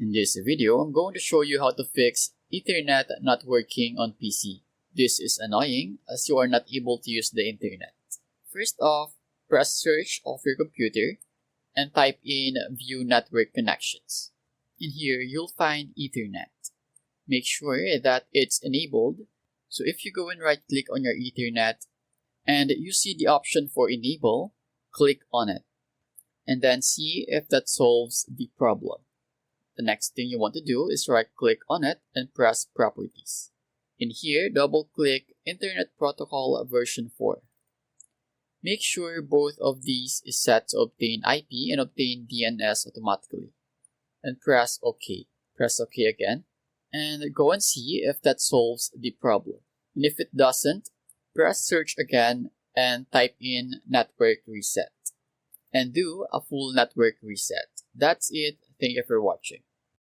In this video, I'm going to show you how to fix Ethernet not working on PC. This is annoying as you are not able to use the internet. First off, press search of your computer and type in view network connections. In here, you'll find Ethernet. Make sure that it's enabled. So if you go and right click on your Ethernet and you see the option for enable, click on it and then see if that solves the problem. The next thing you want to do is right click on it and press properties. In here, double click Internet Protocol version 4. Make sure both of these is set to obtain IP and obtain DNS automatically. And press OK. Press OK again and go and see if that solves the problem. And if it doesn't, press search again and type in network reset and do a full network reset. That's it. Thank you for watching.